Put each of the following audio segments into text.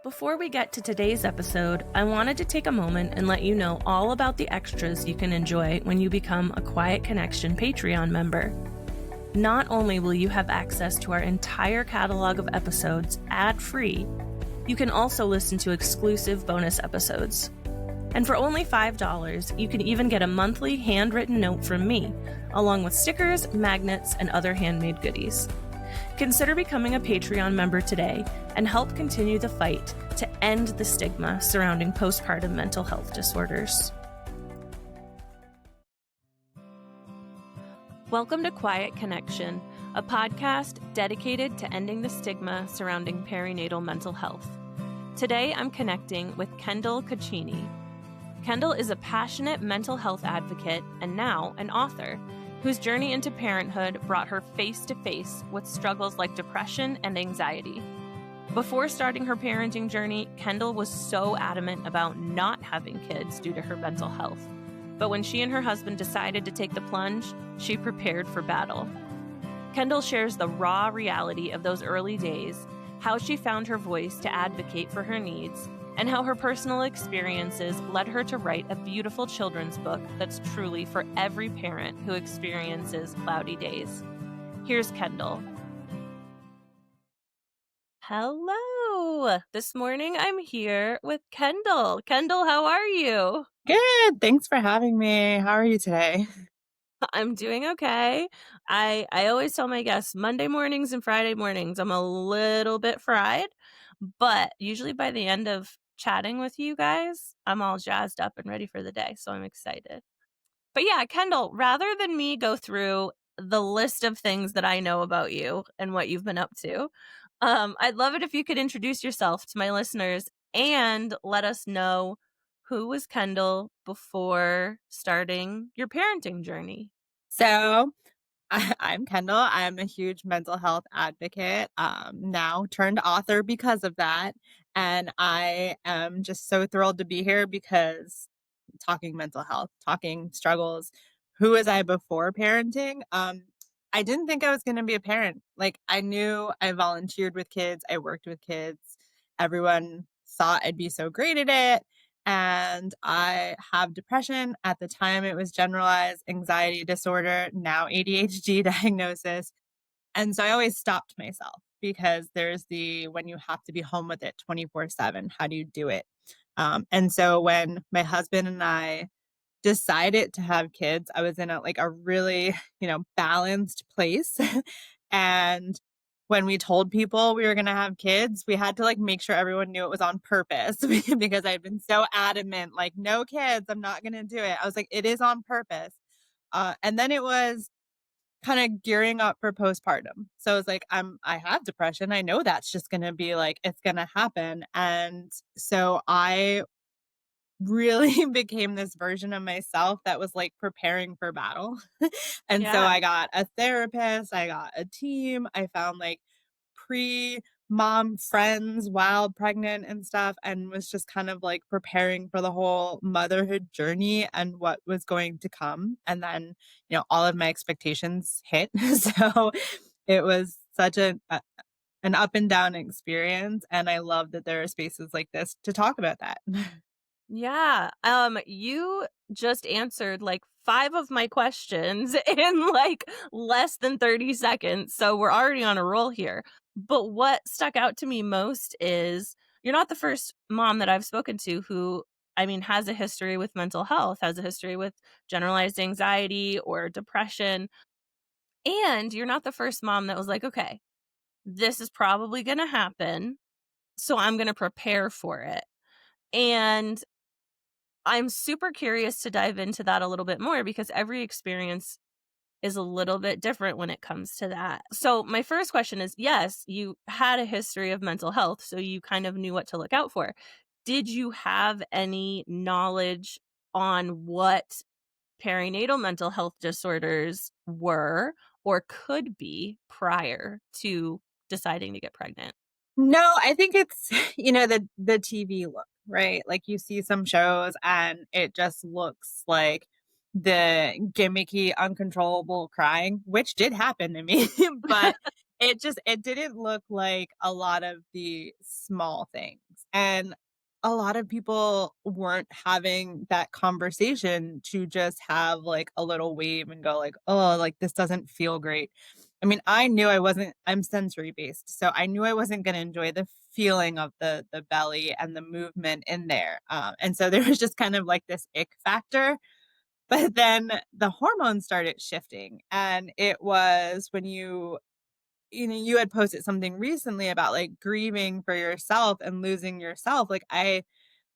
Before we get to today's episode, I wanted to take a moment and let you know all about the extras you can enjoy when you become a Quiet Connection Patreon member. Not only will you have access to our entire catalog of episodes ad-free, you can also listen to exclusive bonus episodes. And for only $5, you can even get a monthly handwritten note from me, along with stickers, magnets, and other handmade goodies. Consider becoming a Patreon member today and help continue the fight to end the stigma surrounding postpartum mental health disorders. Welcome to Quiet Connection, a podcast dedicated to ending the stigma surrounding perinatal mental health. Today, I'm connecting with Kendall Concini. Kendall is a passionate mental health advocate and now an author whose journey into parenthood brought her face-to-face with struggles like depression and anxiety. Before starting her parenting journey, Kendall was so adamant about not having kids due to her mental health. But when she and her husband decided to take the plunge, she prepared for battle. Kendall shares the raw reality of those early days, how she found her voice to advocate for her needs, and how her personal experiences led her to write a beautiful children's book that's truly for every parent who experiences cloudy days. Here's Kendall. Hello! This morning I'm here with Kendall. Kendall, how are you? Good. Thanks for having me. How are you today? I'm doing okay. I always tell my guests Monday mornings and Friday mornings I'm a little bit fried, but usually by the end of chatting with you guys, I'm all jazzed up and ready for the day, so I'm excited. But yeah, Kendall, rather than me go through the list of things that I know about you and what you've been up to, I'd love it if you could introduce yourself to my listeners and let us know who was Kendall before starting your parenting journey. So, I'm Kendall. I'm a huge mental health advocate, now turned author because of that. And I am just so thrilled to be here because talking mental health, talking struggles, who was I before parenting? I didn't think I was going to be a parent. Like, I knew I volunteered with kids, I worked with kids. Everyone thought I'd be so great at it. And I have depression. At the time, it was generalized anxiety disorder, now ADHD diagnosis. And so I always stopped myself because there's the when you have to be home with it 24/7, how do you do it? And so when my husband and I decided to have kids, I was in a really, balanced place. And when we told people we were going to have kids, we had to make sure everyone knew it was on purpose because I'd been so adamant, like, no kids, I'm not going to do it. I was like, it is on purpose. And then it was kind of gearing up for postpartum. So it's like, I have depression. I know that's just going to be it's going to happen. And so I really became this version of myself that was preparing for battle. And so Yeah. I got a therapist, I got a team, I found pre mom friends while pregnant and stuff, and was just kind of preparing for the whole motherhood journey and what was going to come. And then, all of my expectations hit. So it was such an up and down experience. And I love that there are spaces like this to talk about that. Yeah. You just answered 5 of my questions in less than 30 seconds. So we're already on a roll here. But what stuck out to me most is you're not the first mom that I've spoken to who, has a history with mental health, has a history with generalized anxiety or depression. And you're not the first mom that was like, okay, this is probably going to happen. So I'm going to prepare for it. And I'm super curious to dive into that a little bit more because every experience is a little bit different when it comes to that. So my first question is, yes, you had a history of mental health, so you kind of knew what to look out for. Did you have any knowledge on what perinatal mental health disorders were or could be prior to deciding to get pregnant? No, I think it's, the TV look, right? Like you see some shows and it just looks like the gimmicky, uncontrollable crying, which did happen to me, but it didn't look like a lot of the small things, and a lot of people weren't having that conversation to just have, like, a little wave and go like, "Oh, like, this doesn't feel great." I mean, I knew I wasn't I'm sensory based, so I knew I wasn't gonna enjoy the feeling of the belly and the movement in there, and so there was just kind of like this ick factor, but then the hormones started shifting, and it was when you had posted something recently about, like, grieving for yourself and losing yourself, like, I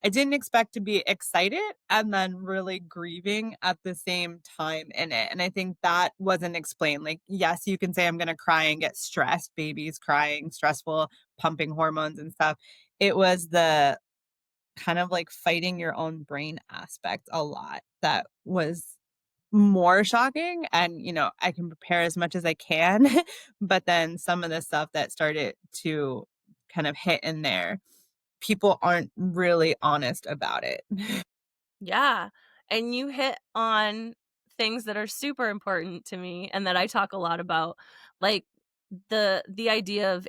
didn't expect to be excited and then really grieving at the same time in it, and I think that wasn't explained, like, yes, you can say I'm gonna cry and get stressed, babies crying, stressful, pumping hormones and stuff. It was the kind of, like, fighting your own brain aspect a lot that was more shocking, and, I can prepare as much as I can, but then some of the stuff that started to kind of hit in there, people aren't really honest about it. Yeah, and you hit on things that are super important to me and that I talk a lot about, like the idea of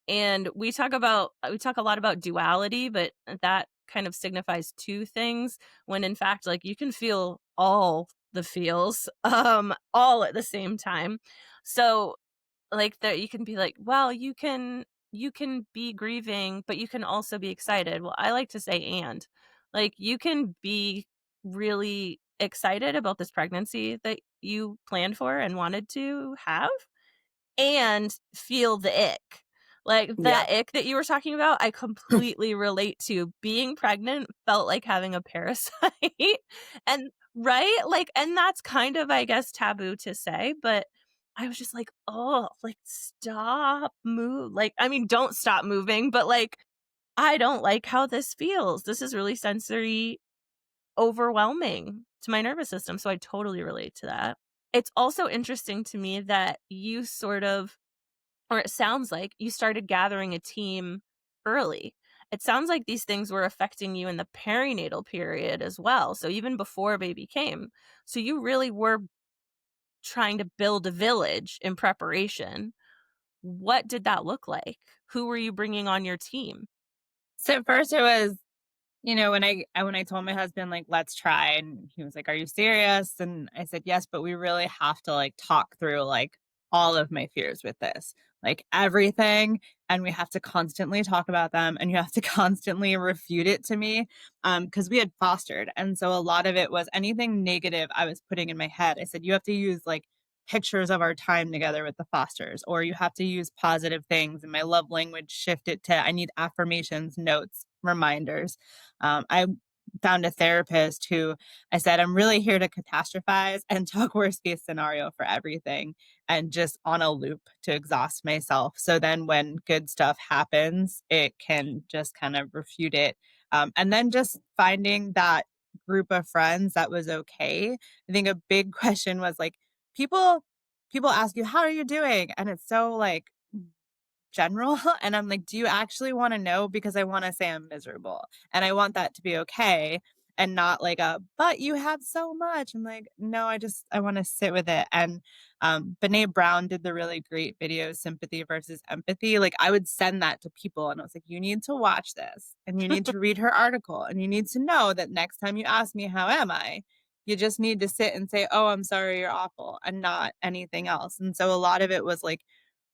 and we talk a lot about duality, but that kind of signifies two things when in fact like you can feel all the feels all at the same time. So like, that you can be like, "Well, you can be grieving, but you can also be excited." Well, I like to say "and." Like, you can be really excited about this pregnancy that you planned for and wanted to have, and feel the ick. Like, Yep. that ick that you were talking about, I completely relate to. Being pregnant felt like having a parasite, and right? Like, and that's kind of, I guess, taboo to say, but I was just like, "Oh, like, stop move," like, I mean, don't stop moving, but, like, I don't like how this feels. This is really sensory overwhelming to my nervous system, so I totally relate to that. It's also interesting to me that you sort of or it sounds like you started gathering a team early. It sounds like these things were affecting you in the perinatal period as well, so even before baby came. So you really were trying to build a village in preparation. What did that look like? Who were you bringing on your team? So at first it was when I told my husband, like, "Let's try," and he was like, "Are you serious?" And I said, "Yes, but we really have to, like, talk through, like, all of my fears with this, like, everything, and we have to constantly talk about them, and you have to constantly refute it to me," because we had fostered, and so a lot of it was anything negative I was putting in my head. I said, "You have to use, like, pictures of our time together with the fosters, or you have to use positive things," and my love language shifted to, I need affirmations, notes, reminders. I found a therapist who I said, I'm really here to catastrophize and talk worst case scenario for everything and just on a loop to exhaust myself. So then when good stuff happens, it can just kind of refute it. And then just finding that group of friends that was okay. I think a big question was like, people people ask you, how are you doing? And it's so like general, and I'm like, "Do you actually wanna know? Because I wanna say I'm miserable, and I want that to be okay, and not like a, 'But you have so much.'" I'm like, "No, I wanna sit with it," and, Brené Brown did the really great video, Sympathy versus Empathy, like, I would send that to people, and I was like, "You need to watch this, and you need to read her article, and you need to know that next time you ask me, 'How am I?' you just need to sit and say, 'Oh, I'm sorry, you're awful,' and not anything else," and so a lot of it was, like,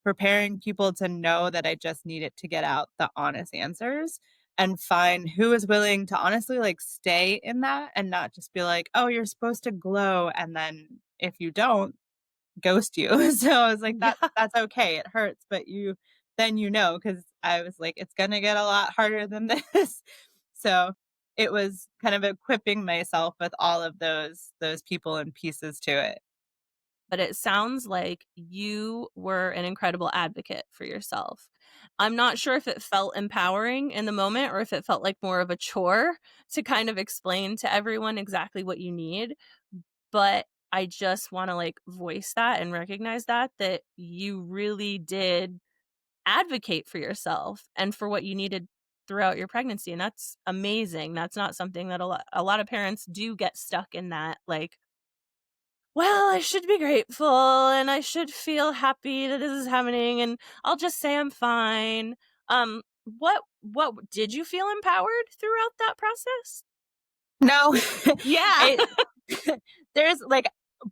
preparing people to know that I just needed to get out the honest answers and find who is willing to honestly, like, stay in that and not just be like, "Oh, you're supposed to glow," and then if you don't, ghost you. So I was like, Yeah, That's okay, it hurts, but because I was like, "It's gonna get a lot harder than this." So, it was kind of equipping myself with all of those people and pieces to it. but it sounds like you were an incredible advocate for yourself. I'm not sure if it felt empowering in the moment or if it felt like more of a chore to kind of explain to everyone exactly what you need, but I just wanna, like, voice that and recognize that you really did advocate for yourself and for what you needed throughout your pregnancy, and that's amazing. That's not something that a lot of parents do get stuck in that, like, well, I should be grateful and I should feel happy that this is happening and I'll just say I'm fine. What did you feel empowered throughout that process? No, Yeah. it there's like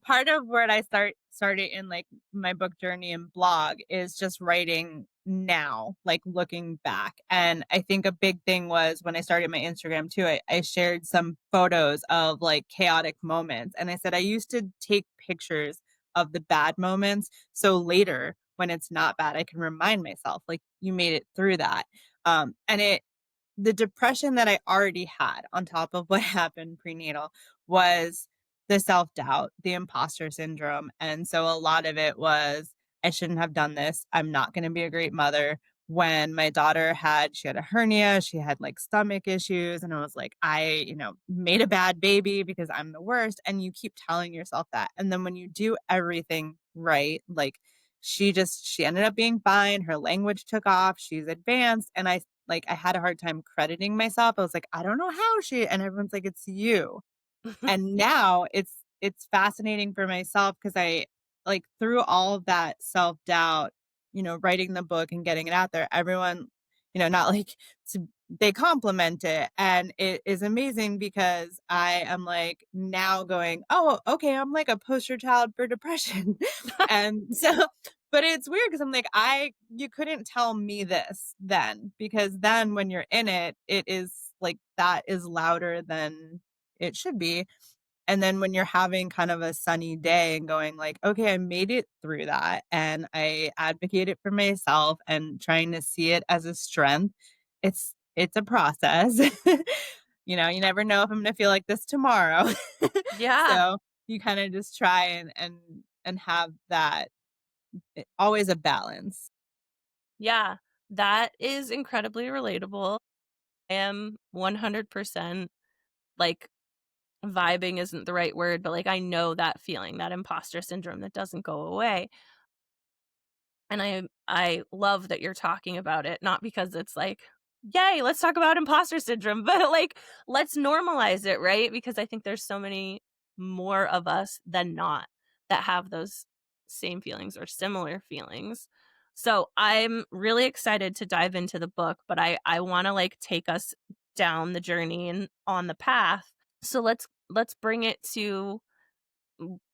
part of where I started in like my book journey and blog is just writing now, like looking back. And I think a big thing was when I started my Instagram too, I shared some photos of like chaotic moments. And I said I used to take pictures of the bad moments. So later when it's not bad, I can remind myself, like, you made it through that. And the depression that I already had on top of what happened prenatal was the self-doubt, the imposter syndrome, and so a lot of it was, "I shouldn't have done this. I'm not gonna be a great mother." When my daughter she had a hernia, she had, like, stomach issues, and I was like, "I, made a bad baby because I'm the worst," and you keep telling yourself that, and then when you do everything right, like, she ended up being fine, her language took off, she's advanced, and I had a hard time crediting myself. I was like, "I don't know how she," and everyone's like, "It's you." And now it's fascinating for myself because through all of that self-doubt, writing the book and getting it out there, everyone, not like they compliment it, and it is amazing because I am, like, now going, "Oh, okay, I'm like a poster child for depression." And so but it's weird because 'cause I'm like, you couldn't tell me this then, because then when you're in it, it is like that is louder than it should be. And then when you're having kind of a sunny day and going like, "Okay, I made it through that, and I advocated for myself," and trying to see it as a strength, it's a process. You never know if I'm gonna feel like this tomorrow. Yeah. So, you kinda just try and have that always a balance. Yeah. That is incredibly relatable. I am 100% like vibing isn't the right word, but like I know that feeling, that imposter syndrome that doesn't go away. And I love that you're talking about it, not because it's like, "Yay, let's talk about imposter syndrome," but, like, let's normalize it, right? Because I think there's so many more of us than not that have those same feelings or similar feelings. So, I'm really excited to dive into the book, but I wanna, like, take us down the journey and on the path. So, let's bring it to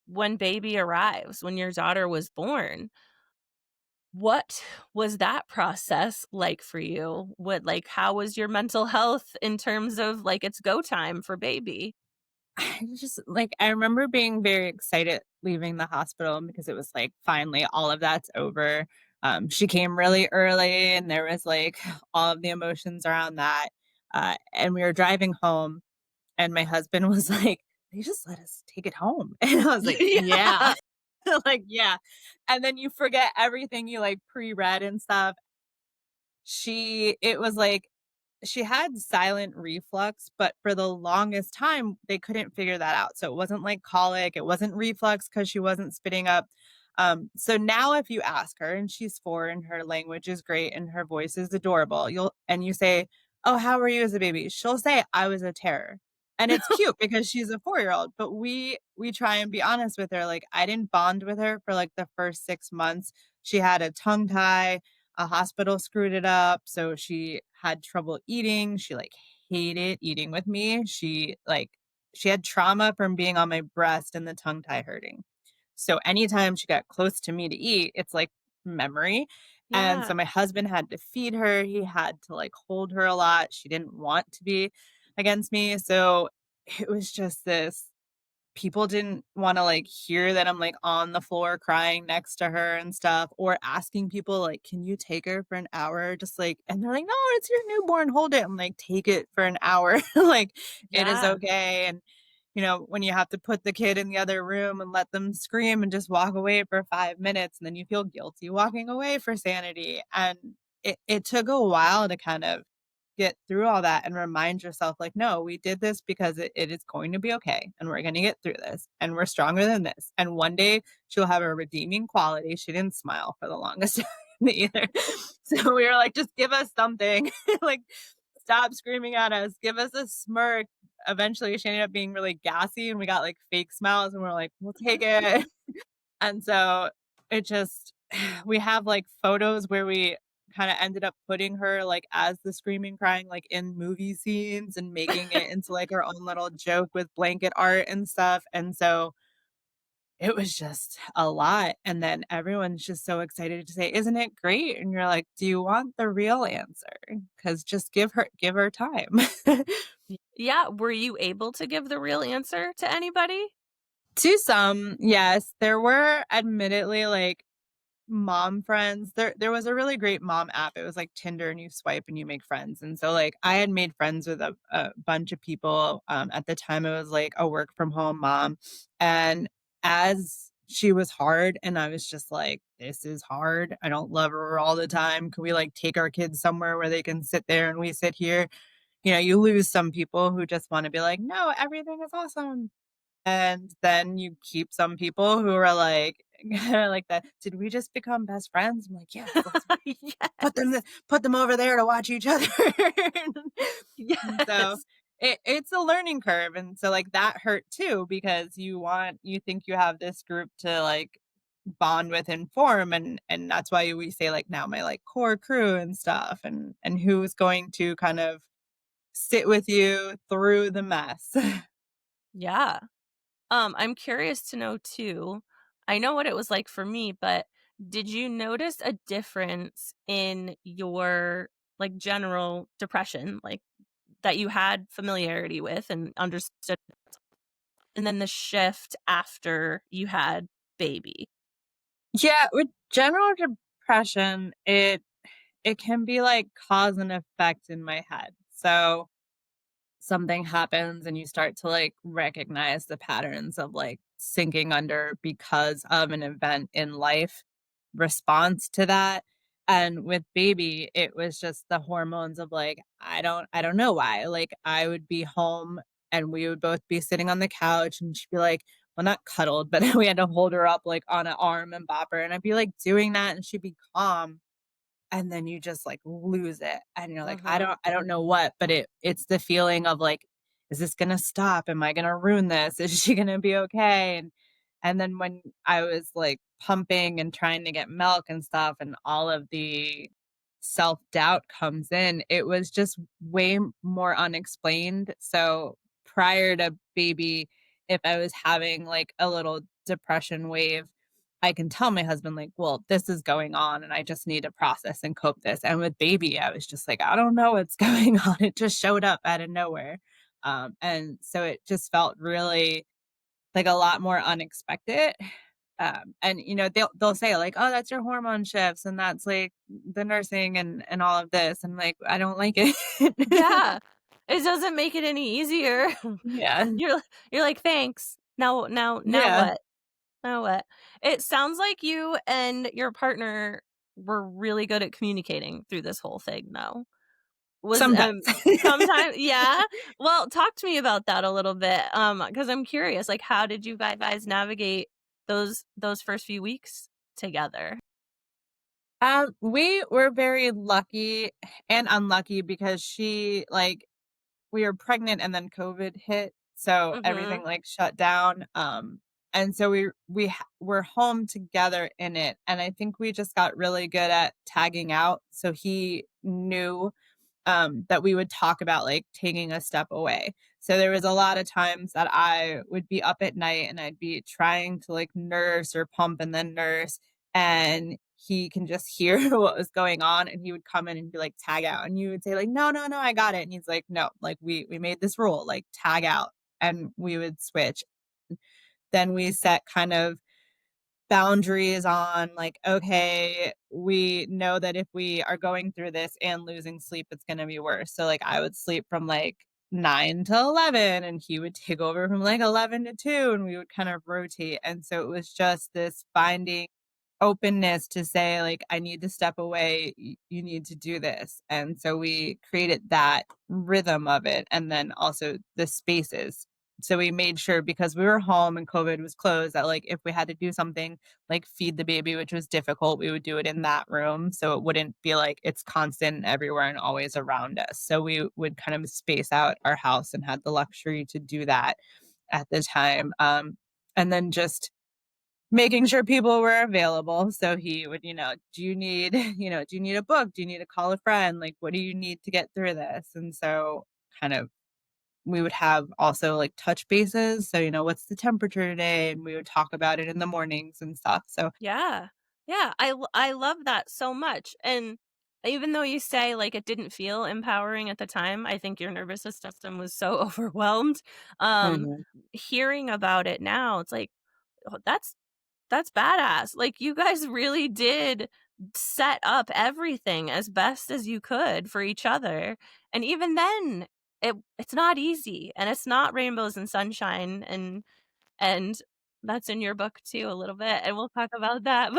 when baby arrives, when your daughter was born. What was that process like for you? How was your mental health in terms of, like, it's go time for baby? I remember being very excited leaving the hospital because it was like, finally, all of that's over. She came really early, and there was like all of the emotions around that. And we were driving home, and my husband was like, "They just let us take it home." And I was like, "Yeah." Yeah. Like, yeah. And then you forget everything you like pre-read and stuff. It was like she had silent reflux, but for the longest time, they couldn't figure that out. So it wasn't like colic, it wasn't reflux because she wasn't spitting up. So now if you ask her, and she's 4 and her language is great and her voice is adorable, you say, "Oh, how were you as a baby?" She'll say, "I was a terror." And it's cute because she's a 4-year-old, but we try and be honest with her. Like, I didn't bond with her for like the first 6 months. She had a tongue tie, a hospital screwed it up, so she had trouble eating. She, like, hated eating with me. She had trauma from being on my breast and the tongue tie hurting. So anytime she got close to me to eat, it's like memory. And so Yeah. my husband had to feed her. He had to, like, hold her a lot. She didn't want to be against me. So it was just this people didn't wanna, like, hear that I'm, like, on the floor crying next to her and stuff, or asking people, like, "Can you take her for an hour?" Just, like, and they're like, "No, it's your newborn, hold it." I'm like, "Take it for an hour." Like, it is Yeah. okay, and, when you have to put the kid in the other room and let them scream and just walk away for 5 minutes, and then you feel guilty walking away for sanity, and it took a while to kind of get through all that and remind yourself like, "No, we did this because it is going to be okay, and we're gonna get through this, and we're stronger than this, and one day she'll have a redeeming quality." She didn't smile for the longest time either. So we were like, "Just give us something." Like, "Stop screaming at us. Give us a smirk. eventually she ended up being really gassy and we got like fake smiles and we're like, we'll take it. And so it just we have, like, photos where we kinda ended up putting her, like, as the screaming, crying, like, in movie scenes and making it into, like, our own little joke with blanket art and stuff, and so it was just a lot, and then everyone's just so excited to say, "Isn't it great?" And you're like, "Do you want the real answer? Because just give her time." Yeah, were you able to give the real answer to anybody? To some, yes, there were admittedly, like, mom friends. There was a really great mom app. It was like Tinder and you swipe and you make friends. And so like I had made friends with a bunch of people. At the time it was like a work from home mom. And as she was hard and I was just like, this is hard. I don't love her all the time. Can we like take our kids somewhere where they can sit there and we sit here? You lose some people who just want to be like, no, everything is awesome. And then you keep some people who are like like that, "Did we just become best friends?" I'm like, "Yes, let's put them Yes. th put them over there to watch each other." And so Yes. it's a learning curve, and so, like, that hurt too because you think you have this group to, like, bond with and form, and that's why we say, like, now my, like, core crew and stuff, and who's going to kind of sit with you through the mess. Yeah. I'm curious to know too. I know what it was like for me, but did you notice a difference in your like general depression, like that you had familiarity with and understood, and then the shift after you had baby? Yeah, with general depression, it can be like cause and effect in my head. So something happens and you start to like recognize the patterns of like sinking under because of an event in life response to that. And with baby it was just the hormones of like I don't know why, like I would be home and we would both be sitting on the couch and she'd be like, well, not cuddled, but we had to hold her up like on an arm and bop her and I'd be like doing that and she'd be calm and then you just, like, lose it, and you're like, "I Mhm. don't I don't know what," but it's the feeling of, like, "Is this gonna stop? Am I gonna ruin this? Is she gonna be okay?" And then when I was, like, pumping and trying to get milk and stuff and all of the self-doubt comes in, it was just way more unexplained, so prior to baby, if I was having, like, a little depression wave, I can tell my husband like, "Well, this is going on and I just need to process and cope this." And with baby, I was just like, "I don't know what's going on." It just showed up out of nowhere. And so it just felt really like a lot more unexpected. And they'll say like, "Oh, that's your hormone shifts and that's like the nursing and all of this." And like, I don't like it. Yeah. It doesn't make it any easier. Yeah. You're like, "Thanks. Now Yeah. what? Now what?" It sounds like you and your partner were really good at communicating through this whole thing, though. Was, Sometimes. sometime yeah? Well, talk to me about that a little bit, because 'cause I'm curious, like, how did you guys navigate those first few weeks together? We were very lucky and unlucky because we were pregnant and then COVID hit, so everything Mhm. like shut down. And so were home together in it, and I think we just got really good at tagging out. So he knew that we would talk about like taking a step away. So there was a lot of times that I would be up at night and I'd be trying to like nurse or pump and then nurse, and he can just hear what was going on and he would come in and be like tag out and you would say like no no no I got it and he's like no like we made this rule like tag out and we would switch. Then we set kind of boundaries on like, okay, we know that if we are going through this and losing sleep, it's going to be worse. So like I would sleep from like 9 to 11 and he would take over from like 11 to 2 and we would kind of rotate. And so it was just this finding openness to say like I need to step away, you need to do this. And so we created that rhythm of it and then also the spaces. So we made sure because we were home and COVID was closed that like if we had to do something like feed the baby, which was difficult, we would do it in that room. So it wouldn't be like it's constant everywhere and always around us. So we would kind of space out our house and had the luxury to do that at the time. And then just making sure people were available. So he would, do you need, do you need a book? Do you need to call a friend? Like, what do you need to get through this? And so kind of we would have also like touch bases. So, what's the temperature today? And we would talk about it in the mornings and stuff. So, Yeah. Yeah, I love that so much, and even though you say, like, it didn't feel empowering at the time, I think your nervous system was so overwhelmed, um, mhm. hearing about it now, it's like, "Oh, that's badass." Like, you guys really did set up everything as best as you could for each other, and even then, it's not easy, and it's not rainbows and sunshine, and that's in your book too a little bit, and we'll talk about that,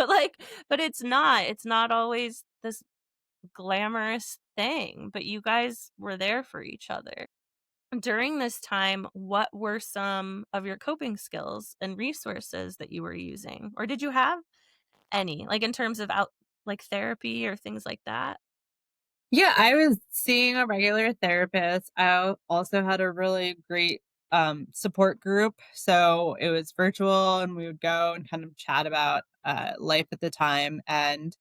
but it's not always this glamorous thing, but you guys were there for each other. During this time, what were some of your coping skills and resources that you were using? Or did you have any? Like, in terms of like, therapy or things like that? Yeah, I was seeing a regular therapist. I also had a really great support group. So it was virtual and we would go and kind of chat about life at the time. And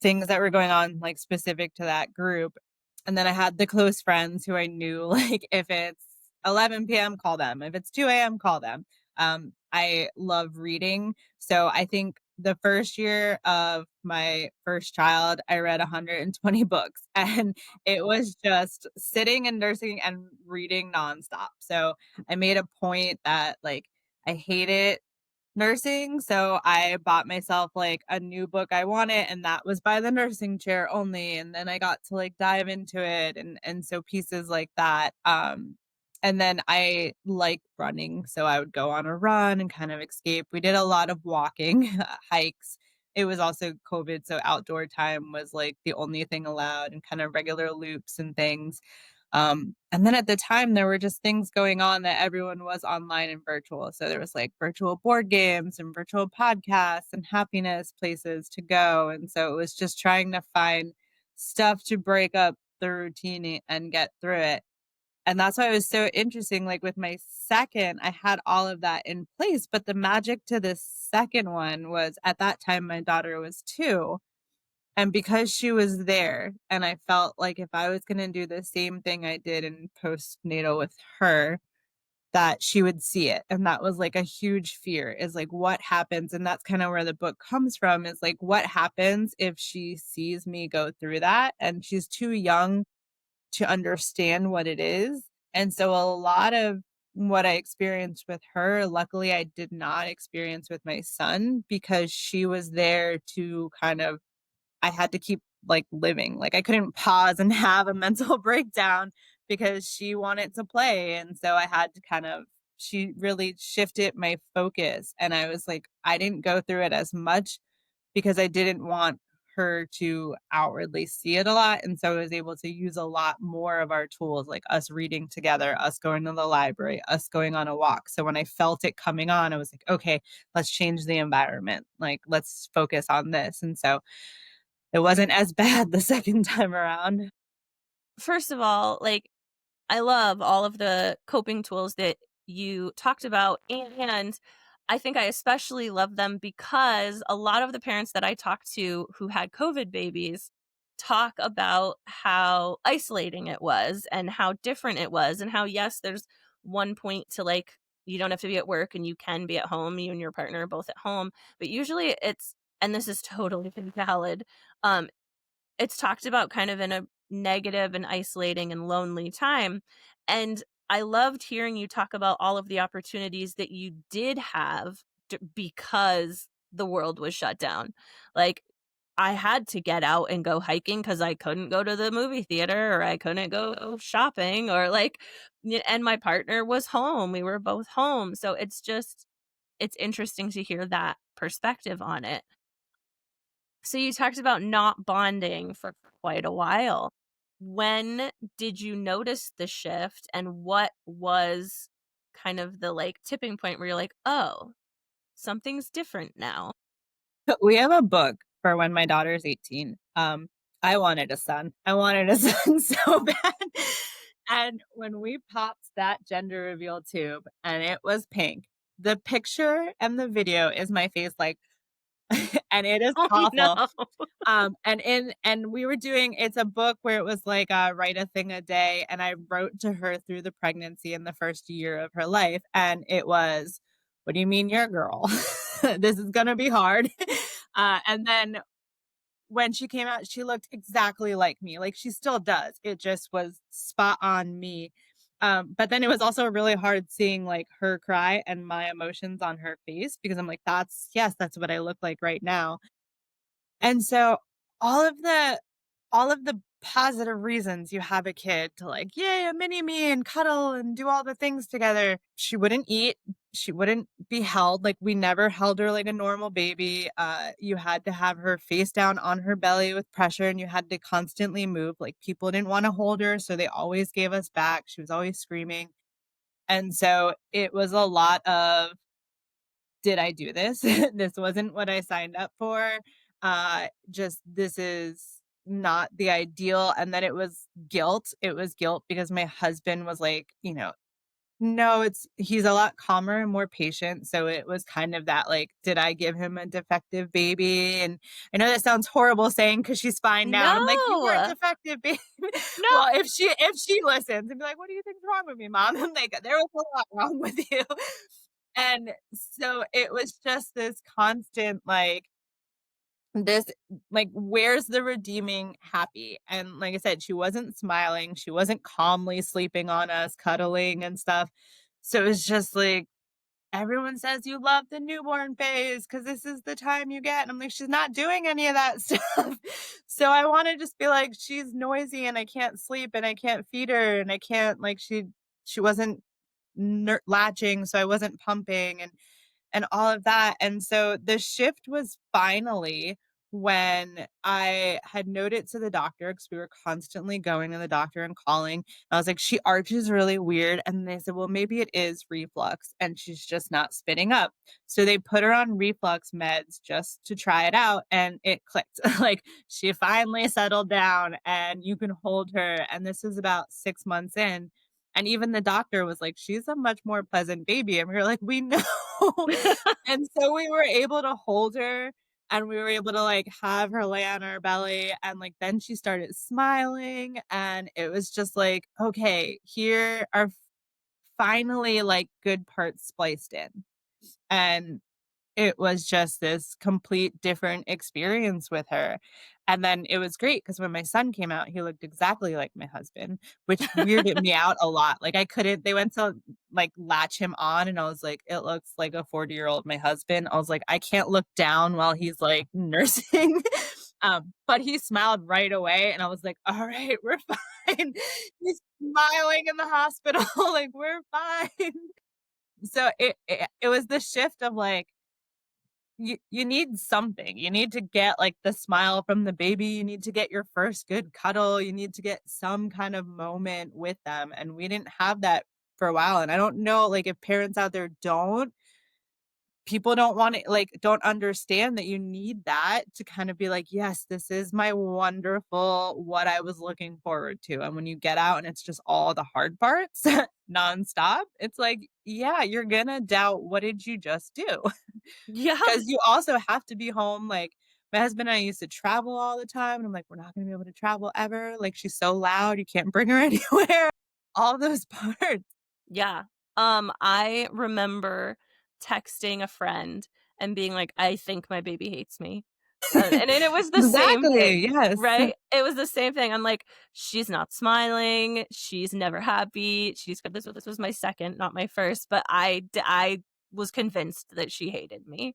things that were going on, like, specific to that group. And then I had the close friends who I knew, like, if it's 11 PM, call them. If it's 2 AM, call them. I love reading. So I think the first year of my first child, I read 120 books and it was just sitting and nursing and reading nonstop. So I made a point that, like, I hate it nursing, so I bought myself, like, a new book I wanted, and that was by the nursing chair only, and then I got to, like, dive into it, and so pieces like that, and then I like running, so I would go on a run and kind of escape. We did a lot of walking, hikes. It was also COVID, so outdoor time was, like, the only thing allowed and kind of regular loops and things. And then at the time, there were just things going on that everyone was online and virtual. So there was like virtual board games and virtual podcasts and happiness places to go. And so it was just trying to find stuff to break up the routine and get through it. And that's why it was so interesting. Like with my second, I had all of that in place. But the magic to this second one was at that time, my daughter was 2 and because she was there, and I felt like if I was gonna do the same thing I did in postnatal with her, that she would see it, and that was, like, a huge fear is, like, what happens and that's kinda where the book comes from is, like, what happens if she sees me go through that, and she's too young to understand what it is, and so a lot of what I experienced with her, luckily, I did not experience with my son because she was there to kind of I had to keep, like, living, like, I couldn't pause and have a mental breakdown because she wanted to play, and so I had to kind of she really shifted my focus, and I was like I didn't go through it as much because I didn't want her to outwardly see it a lot, and so I was able to use a lot more of our tools, like us reading together, us going to the library, us going on a walk, so when I felt it coming on, I was like, "Okay, let's change the environment, like, let's focus on this," and so it wasn't as bad the second time around. First of all, like, I love all of the coping tools that you talked about, and I think I especially love them because a lot of the parents that I talked to who had COVID babies talk about how isolating it was and how different it was, and how, yes, there's one point to, like, you don't have to be at work and you can be at home, you and your partner are both at home, but usually it's, and this is totally valid, um, it's talked about kind of in a negative and isolating and lonely time, and I loved hearing you talk about all of the opportunities that you did have because the world was shut down. Like, I had to get out and go hiking because I couldn't go to the movie theater or I couldn't go shopping or, like, and my partner was home, we were both home, so it's interesting to hear that perspective on it. So you talked about not bonding for quite a while. When did you notice the shift, and what was kind of the, like, tipping point where you're like, "Oh, something's different now." We have a book for when my daughter's 18. I wanted a son. I wanted a son so bad. And when we popped that gender reveal tube and it was pink, the picture and the video is my face like and it is Oh, no. awful. And we were doing it's a book where it was like, write a thing a day, and I wrote to her through the pregnancy in the first year of her life, and it was, "What do you mean you're a girl? This is gonna be hard." And then when she came out, she looked exactly like me, like, she still does, it just was spot on me. But then it was also really hard seeing, like, her cry and my emotions on her face because I'm like, "That's yes, that's what I look like right now." And so all of the all of the positive reasons you have a kid to like, "Yay, a mini me and cuddle and do all the things together." She wouldn't eat, she wouldn't be held, like, we never held her like a normal baby. You had to have her face down on her belly with pressure, and you had to constantly move, like, people didn't wanna hold her, so they always gave us back, she was always screaming. And so it was a lot of did I do this? This wasn't what I signed up for. Just this is not the ideal. And then it was guilt. It was guilt because my husband was like, no, he's a lot calmer and more patient. So it was kind of that like, did I give him a defective baby? And I know that sounds horrible saying because she's fine now. And I'm like, you were a No. defective baby. No. Well, if she listens and be like, what do you think's wrong with me, mom? I'm like, there was a lot wrong with you. And so it was just this constant, this where's the redeeming happy? And like I said, she wasn't smiling, she wasn't calmly sleeping on us, cuddling and stuff. So it was just like, everyone says you love the newborn phase because this is the time you get. And I'm like, she's not doing any of that stuff. So I want to just be like, she's noisy and I can't sleep and I can't feed her and I can't like she wasn't latching, so I wasn't pumping and all of that. And so the shift was finally when I had noted to the doctor because we were constantly going to the doctor and calling. I was like, she arches really weird. And they said, well, maybe it is reflux and she's just not spitting up. So they put her on reflux meds just to try it out. And it clicked. Like she finally settled down and you can hold her. And this is about 6 months in. And even the doctor was like, she's a much more pleasant baby. And we were like, we know. And so we were able to hold her and we were able to like have her lay on our belly and like then she started smiling and it was just like, okay, here are finally like good parts spliced in. And it was just this complete different experience with her. And then it was great because when my son came out, he looked exactly like my husband, which weirded me out a lot. Like I couldn't they went to like latch him on and I was like, it looks like a 40-year-old my husband. I was like, I can't look down while he's like nursing. But he smiled right away and I was like, all right, we're fine. He's smiling in the hospital, like we're fine. So it was the shift of like you need something. You need to get, like, the smile from the baby, you need to get your first good cuddle, you need to get some kind of moment with them, and we didn't have that for a while, and I don't know, like, if parents out there don't people don't wanna like, don't understand that you need that to kind of be like, "Yes, this is my wonderful what I was looking forward to," and when you get out and it's just all the hard parts nonstop, it's like, yeah, you're gonna doubt, "What did you just do?" Yeah. 'Cause you also have to be home, like, my husband and I used to travel all the time, and I'm like, "We're not gonna be able to travel ever, like, she's so loud, you can't bring her anywhere." All those parts. Yeah. I remember texting a friend and being like, "I think my baby hates me." And then it was the same Exactly, thing, yes. right? It was the same thing. I'm like, "She's not smiling, she's never happy, she's got this was my second, not my first, but I was convinced that she hated me."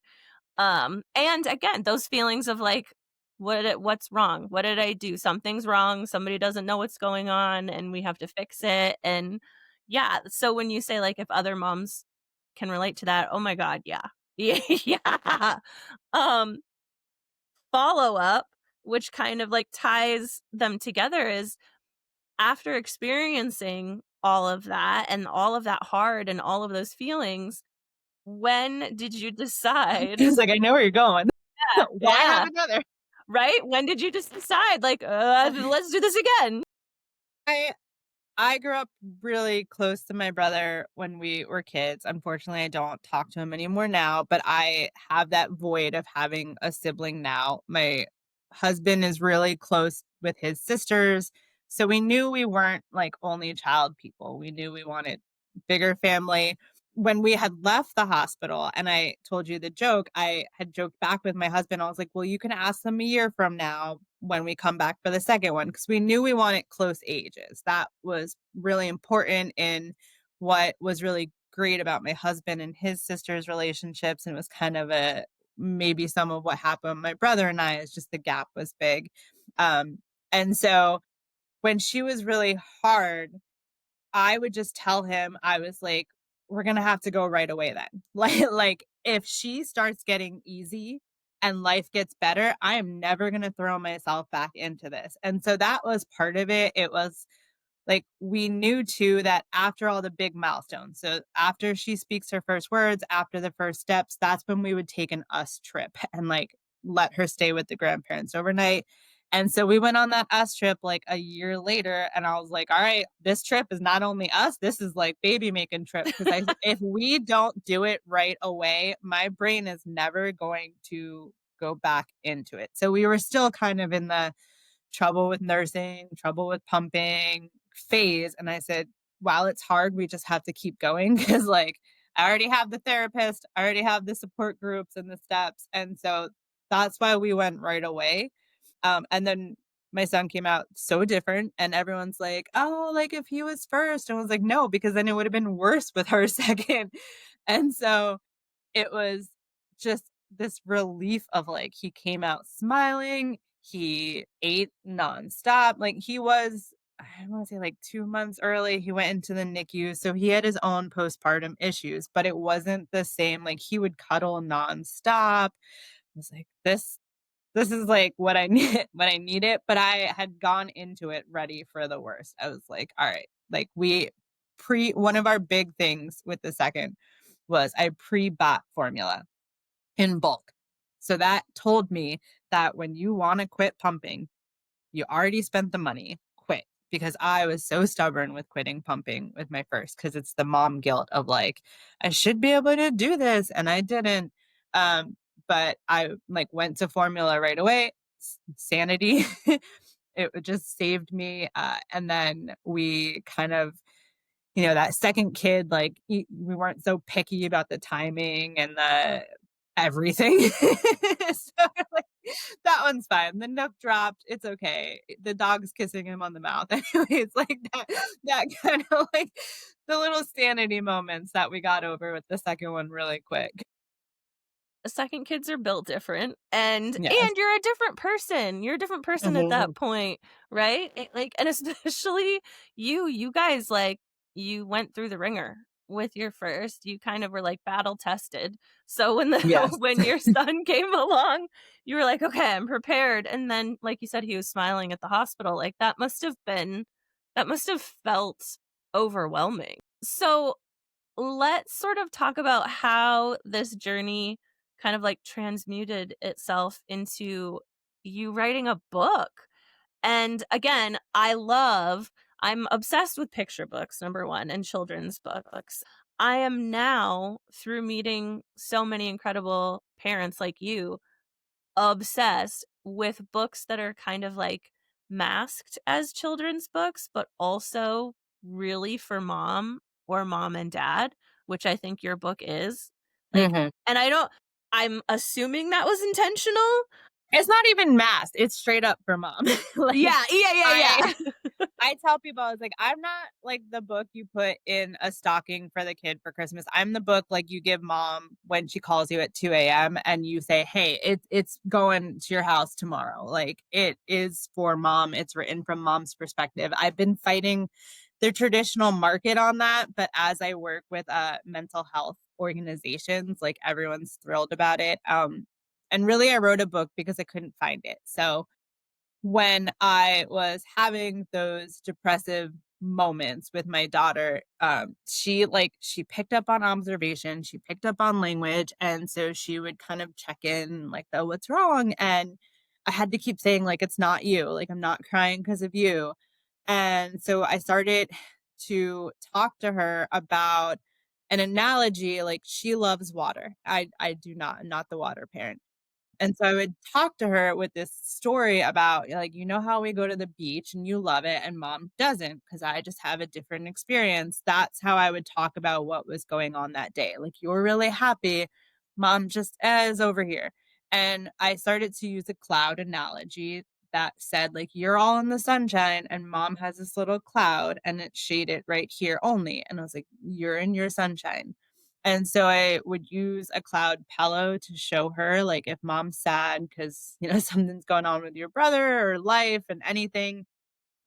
And again, those feelings of like, what's wrong? What did I do? Something's wrong. Somebody doesn't know what's going on and we have to fix it. And yeah, so when you say like if other moms can relate to that, oh my God, yeah. Yeah. Um, follow up, which kind of like ties them together is after experiencing all of that and all of that hard and all of those feelings, when did you decide? It's like, I know where you're going. Why have Yeah, another? right? When did you just decide, like, let's do this again? I I grew up really close to my brother when we were kids. Unfortunately, I don't talk to him anymore now, but I have that void of having a sibling now. My husband is really close with his sisters. So we knew we weren't like only child people. We knew we wanted bigger family. When we had left the hospital and I told you the joke, I had joked back with my husband. I was like, well, you can ask them a year from now when we come back for the second one because we knew we wanted close ages. That was really important in what was really great about my husband and his sister's relationships. And it was kind of a maybe some of what happened with my brother and I is just the gap was big. Um, and so when she was really hard, I would just tell him, I was like, we're gonna have to go right away then. Like if she starts getting easy and life gets better, I am never gonna throw myself back into this. And so that was part of it. It was like we knew too that after all the big milestones, so after she speaks her first words, after the first steps, that's when we would take an us trip and like let her stay with the grandparents overnight. And so we went on that us trip like a year later, and I was like, all right, this trip is not only us, this is like baby making trip. Cause if we don't do it right away, my brain is never going to go back into it. So we were still kind of in the trouble with nursing, trouble with pumping phase. And I said, while it's hard, we just have to keep going because, like, I already have the therapist, I already have the support groups and the steps. And so that's why we went right away. And then my son came out so different, and everyone's like, oh, like if he was first. And I was like, no, because then it would have been worse with her second. And so it was just this relief of, like, he came out smiling, he ate nonstop, like, he was I wanna say, like, 2 months early, he went into the NICU, so he had his own postpartum issues, but it wasn't the same, like, he would cuddle nonstop. I was like, "This is, like, what I need what I needed," but I had gone into it ready for the worst. I was like, "Alright," like, we pre one of our big things with the second was I pre-bought formula in bulk. So that told me that when you wanna quit pumping, you already spent the money, quit. Because I was so stubborn with quitting pumping with my first, because it's the mom guilt of like, I should be able to do this and I didn't. But I like went to formula right away. Sanity. It just saved me. And then we kind of that second kid, like, we weren't so picky about the timing and the everything. So, like, that one's fine. The nook dropped, it's okay. The dog's kissing him on the mouth. Anyways, like, that kind of, like, the little sanity moments that we got over with the second one really quick. Second kids are built different, Yes. and you're a different person. You're a different person at that Mhm. point, right? Like, and especially you guys, like, you went through the ringer with your first. You kind of were like battle tested. So when the Yes. when your son came along, you were like, okay, I'm prepared. And then, like you said, he was smiling at the hospital. Like that must have felt overwhelming. So let's sort of talk about how this journey kind of like transmuted itself into you writing a book. And again, I'm obsessed with picture books, number one, and children's books. I am now, through meeting so many incredible parents like you, obsessed with books that are kind of like masked as children's books, but also really for mom or mom and dad, which I think your book is. Like, Mhm. and I'm assuming that was intentional. It's not even masked, it's straight up for mom. Like, Yeah, yeah, yeah, I yeah. I tell people, I was like, I'm not like the book you put in a stocking for the kid for Christmas. I'm the book like you give mom when she calls you at 2 a.m. and you say, hey, it's going to your house tomorrow. Like, it is for mom. It's written from mom's perspective. I've been fighting the traditional market on that, but as I work with mental health organizations, like, everyone's thrilled about it. And really, I wrote a book because I couldn't find it. So when I was having those depressive moments with my daughter. She picked up on observation, she picked up on language, and so she would kind of check in like, "Oh, what's wrong?" And I had to keep saying like, "It's not you. Like, I'm not crying because of you." And so I started to talk to her about an analogy. Like, she loves water. I do not. I'm not the water parent. And so I would talk to her with this story about, like, you know how we go to the beach and you love it and mom doesn't because I just have a different experience. That's how I would talk about what was going on that day. Like, you're really happy. Mom just is over here. And I started to use a cloud analogy that said, like, you're all in the sunshine and mom has this little cloud and it's shaded right here only. And I was like, you're in your sunshine. And so I would use a cloud pillow to show her, like, if mom's sad because, something's going on with your brother or life and anything,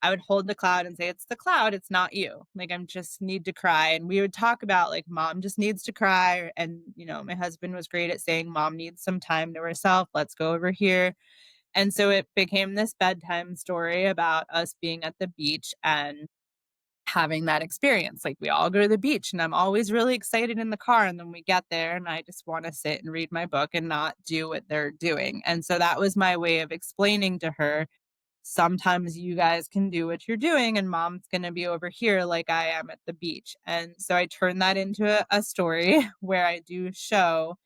I would hold the cloud and say, "It's the cloud, it's not you. Like, I'm just need to cry." And we would talk about, like, mom just needs to cry. And, my husband was great at saying, "Mom needs some time to herself. Let's go over here." And so it became this bedtime story about us being at the beach and having that experience. Like, we all go to the beach and I'm always really excited in the car, and then we get there and I just want to sit and read my book and not do what they're doing. And so that was my way of explaining to her, sometimes you guys can do what you're doing and mom's going to be over here like I am at the beach. And so I turned that into a story where I do show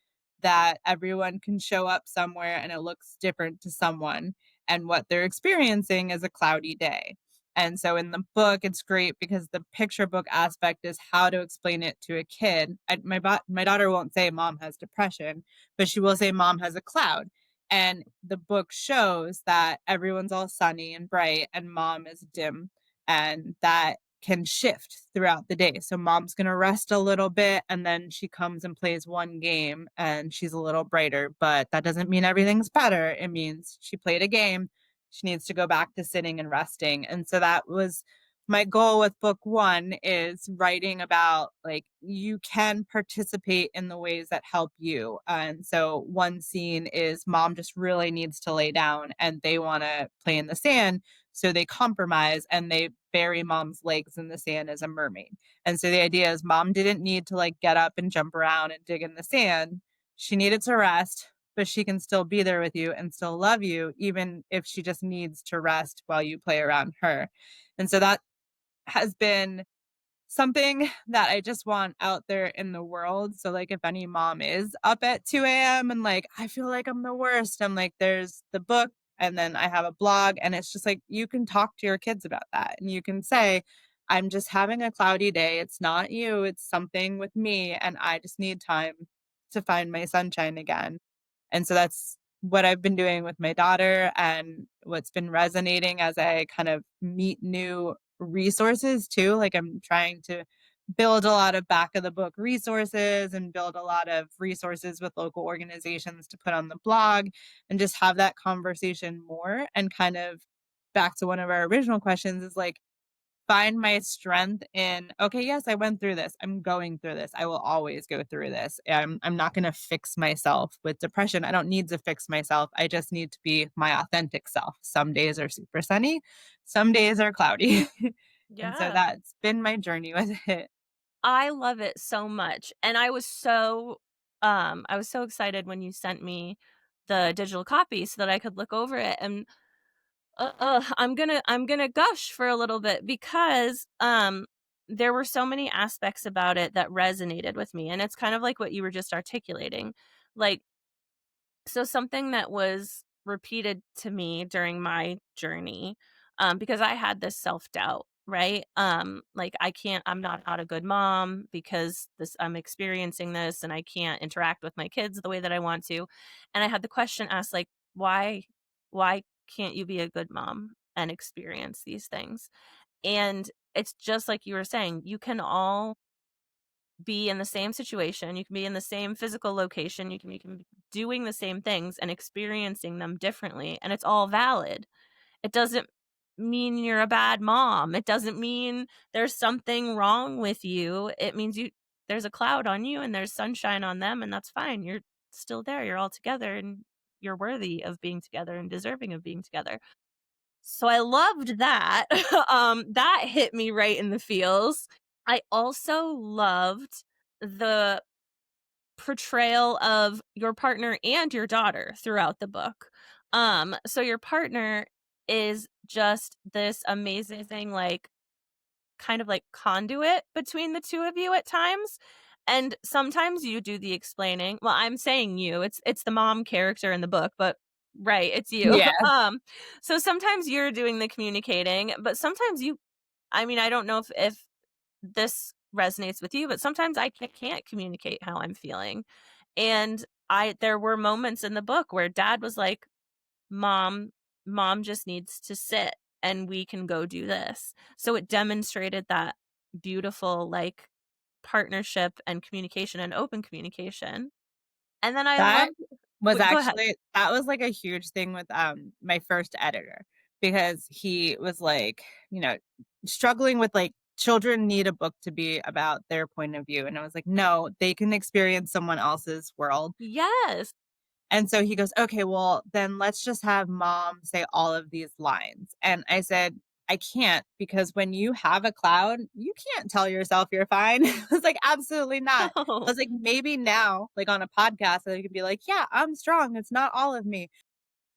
that everyone can show up somewhere and it looks different to someone, and what they're experiencing is a cloudy day. And so in the book, it's great because the picture book aspect is how to explain it to a kid. My daughter won't say mom has depression, but she will say mom has a cloud. And the book shows that everyone's all sunny and bright and mom is dim, and that can shift throughout the day. So mom's going to rest a little bit and then she comes and plays one game and she's a little brighter, but that doesn't mean everything's better. It means she played a game. She needs to go back to sitting and resting. And so that was my goal with book one, is writing about, like, you can participate in the ways that help you. And so one scene is mom just really needs to lay down and they want to play in the sand. So they compromise and they bury mom's legs in the sand as a mermaid. And so the idea is mom didn't need to like get up and jump around and dig in the sand. She needed to rest, but she can still be there with you and still love you, even if she just needs to rest while you play around her. And so that has been something that I just want out there in the world. So, like, if any mom is up at 2 a.m. and like, I feel like I'm the worst, I'm like, there's the book, and then I have a blog, and it's just like, you can talk to your kids about that. And you can say, I'm just having a cloudy day. It's not you, it's something with me. And I just need time to find my sunshine again. And so that's what I've been doing with my daughter, and what's been resonating as I kind of meet new resources too. Like, I'm trying to build a lot of back of the book resources and build a lot of resources with local organizations to put on the blog, and just have that conversation more. And kind of back to one of our original questions is like, find my strength in, okay, yes, I went through this. I'm going through this. I will always go through this. I'm not going to fix myself with depression. I don't need to fix myself. I just need to be my authentic self. Some days are super sunny, some days are cloudy. And so Yeah. that's been my journey with it. I love it so much, and I was so excited when you sent me the digital copy so that I could look over it, and, I'm gonna gush for a little bit because, there were so many aspects about it that resonated with me, and it's kind of like what you were just articulating. Like, so something that was repeated to me during my journey, because I had this self-doubt, right? Like, I'm not a good mom because I'm experiencing this and I can't interact with my kids the way that I want to. And I had the question asked, like, why can't you be a good mom and experience these things? And it's just like you were saying, you can all be in the same situation, you can be in the same physical location, you can be doing the same things and experiencing them differently, and it's all valid. It doesn't mean you're a bad mom. It doesn't mean there's something wrong with you. It means there's a cloud on you and there's sunshine on them, and that's fine. You're still there. You're all together and you're worthy of being together and deserving of being together. So I loved that. That hit me right in the feels. I also loved the portrayal of your partner and your daughter throughout the book. So your partner is just this amazing, like, kind of like conduit between the two of you at times. And sometimes you do the explaining. Well, I'm saying you. It's the mom character in the book, but right, it's you. Yeah. So sometimes you're doing the communicating, but sometimes you, I mean, I don't know if this resonates with you, but sometimes can't communicate how I'm feeling. And I there were moments in the book where dad was like, "Mom, mom just needs to sit and we can go do this." So it demonstrated that beautiful, like, partnership and communication and open communication. And then I That loved was go ahead. actually that was, like, a huge thing with, my first editor because he was, like, you know, struggling with, like, children need a book to be about their point of view, and I was like, "No, they can experience someone else's world." Yes. And so he goes, "Okay, well, then let's just have mom say all of these lines." And I said, "I can't because when you have a cloud, you can't tell yourself you're fine." I was like, "Absolutely not." I No. was like, "Maybe now, like on a podcast, I can be like, yeah, I'm strong. It's not all of me."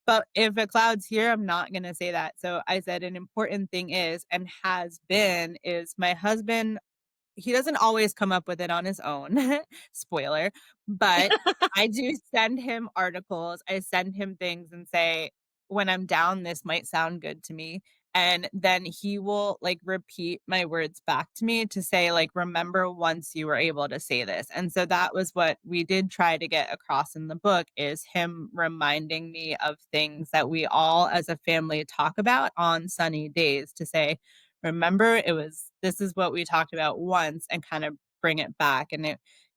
But if a cloud's here, I'm not going to say that. So I said, an important thing is, and has been, is my husband he doesn't always come up with it on his own, spoiler, but I do send him articles, I send him things and say, "When I'm down, this might sound good to me," and then he will, like, repeat my words back to me to say, like, "Remember once you were able to say this," and so that was what we did try to get across in the book is him reminding me of things that we all as a family talk about on sunny days to say, remember it was this is what we talked about once and kind of bring it back and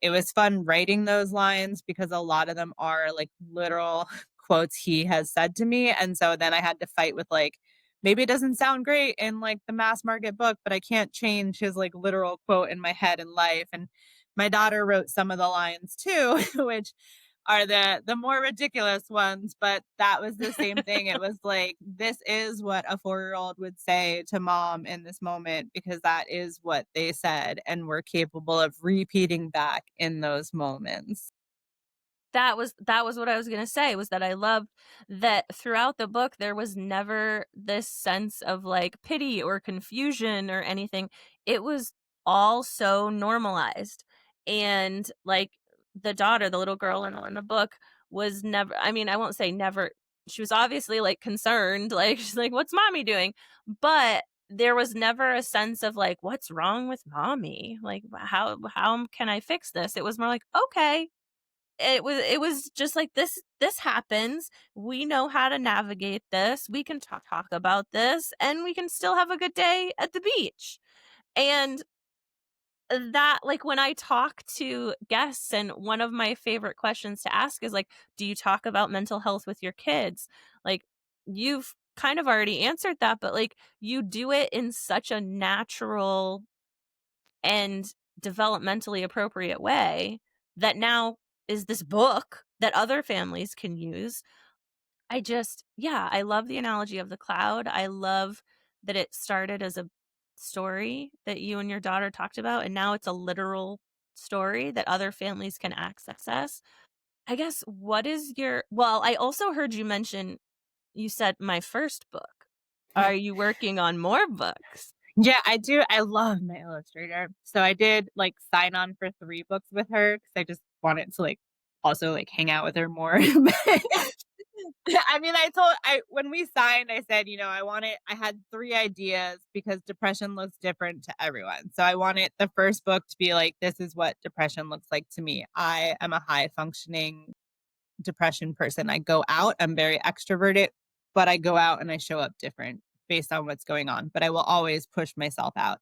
it was fun writing those lines because a lot of them are like literal quotes he has said to me and so then I had to fight with like maybe it doesn't sound great in like the mass market book but I can't change his like literal quote in my head in life and my daughter wrote some of the lines too which are the more ridiculous ones, but that was the same thing. It was like, this is what a 4-year-old would say to mom in this moment because that is what they said, and we're capable of repeating back in those moments. That was what I was gonna say, was that I loved that throughout the book, there was never this sense of, like, pity or confusion or anything. It was all so normalized, and, like, the daughter, the little girl in the book was never, I mean, I won't say never, she was obviously, like, concerned, like, she's like, "What's mommy doing?" But there was never a sense of, like, "What's wrong with mommy? Like, how can I fix this?" It was more like, "Okay." It was just like, this happens, we know how to navigate this, we can talk about this, and we can still have a good day at the beach. And that, like, when I talk to guests, and one of my favorite questions to ask is like, "Do you talk about mental health with your kids?" Like, you've kind of already answered that, but, like, you do it in such a natural and developmentally appropriate way that now is this book that other families can use. Yeah, I love the analogy of the cloud. I love that it started as a story that you and your daughter talked about, and now it's a literal story that other families can access. I guess what is your well, I also heard you mention, you said my first book. Are you working on more books? Yeah, I do. I love my illustrator. So I did like sign on for 3 books with her because I just wanted to like also like hang out with her more. I mean, I when we signed, I said, I had 3 ideas because depression looks different to everyone. So I wanted the first book to be like, this is what depression looks like to me. I am a high functioning depression person. I go out, I'm very extroverted, but I go out and I show up different based on what's going on. But I will always push myself out.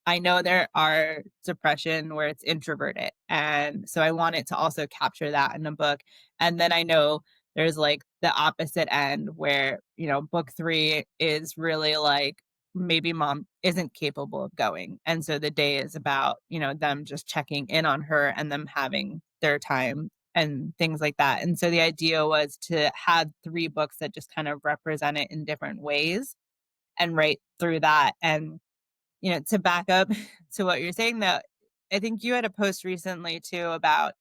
I know there are depression where it's introverted. And so I wanted to also capture that in a book. And then I know there's like the opposite end where, book 3 is really like maybe mom isn't capable of going. And so the day is about, them just checking in on her and them having their time and things like that. And so the idea was to have 3 books that just kind of represent it in different ways and right through that. And, to back up to what you're saying, though, I think you had a post recently too about,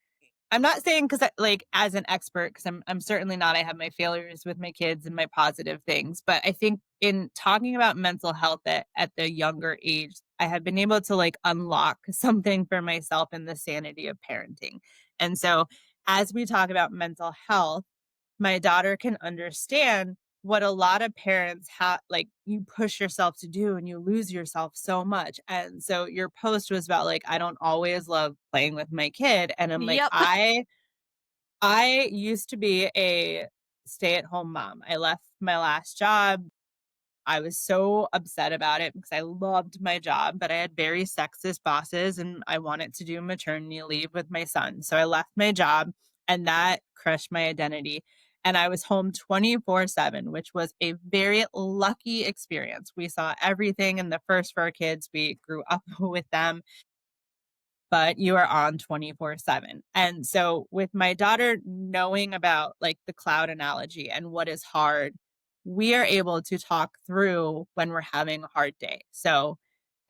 I'm not saying because like as an expert, because I'm certainly not. I have my failures with my kids and my positive things, but I think in talking about mental health at the younger age, I have been able to like unlock something for myself in the sanity of parenting. And so as we talk about mental health, my daughter can understand what a lot of parents have, like you push yourself to do and you lose yourself so much. And so your post was about like, I don't always love playing with my kid. And I'm like, Yep. I used to be a stay-at-home mom. I left my last job. I was so upset about it because I loved my job, but I had very sexist bosses and I wanted to do maternity leave with my son. So I left my job and that crushed my identity. And I was home 24/7, which was a very lucky experience. We saw everything in the first for our kids. We grew up with them, but you are on 24/7. And so with my daughter knowing about like the cloud analogy and what is hard, we are able to talk through when we're having a hard day. So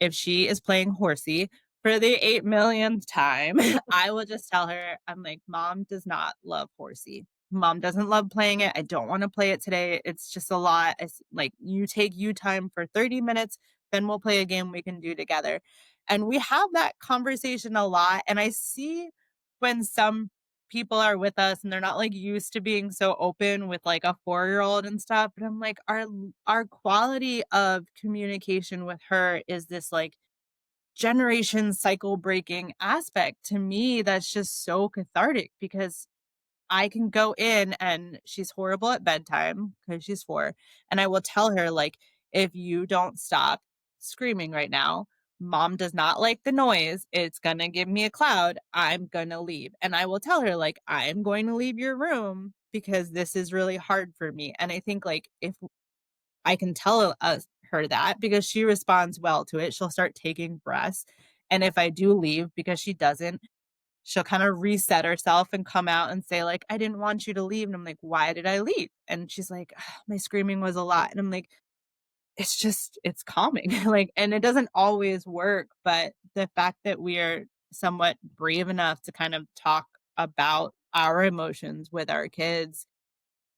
if she is playing horsey for the 8 millionth time, I will just tell her, I'm like, Mom does not love horsey. Mom doesn't love playing it. I don't want to play it today. It's just a lot. It's like you take you time for 30 minutes, then we'll play a game we can do together. And we have that conversation a lot. And I see when some people are with us and they're not like used to being so open with like a 4-year-old and stuff. But I'm like, our quality of communication with her is this like generation cycle breaking aspect. To me, that's just so cathartic because I can go in and she's horrible at bedtime because she's 4, and I will tell her, like, "If you don't stop screaming right now, mom does not like the noise. It's gonna give me a cloud. I'm gonna leave." And I will tell her, like, "I'm going to leave your room because this is really hard for me." And I think, like, if I can tell her that because she responds well to it, she'll start taking breaths, and if I do leave because she doesn't, she'll kind of reset herself and come out and say like, "I didn't want you to leave." And I'm like, "Why did I leave?" And she's like, "Ah, my screaming was a lot." And I'm like, it's calming." Like, and it doesn't always work, but the fact that we are somewhat brave enough to kind of talk about our emotions with our kids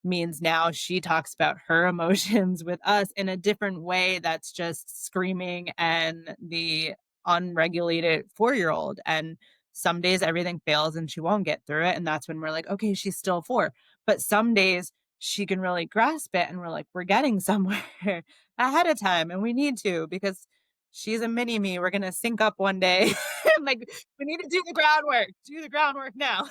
means now she talks about her emotions with us in a different way that's just screaming and the unregulated 4-year-old. And some days everything fails and she won't get through it. And that's when we're like, okay, she's still 4. But some days she can really grasp it and we're like, we're getting somewhere ahead of time and we need to because she's a mini me. We're going to sync up one day. Like, we need to do the groundwork now.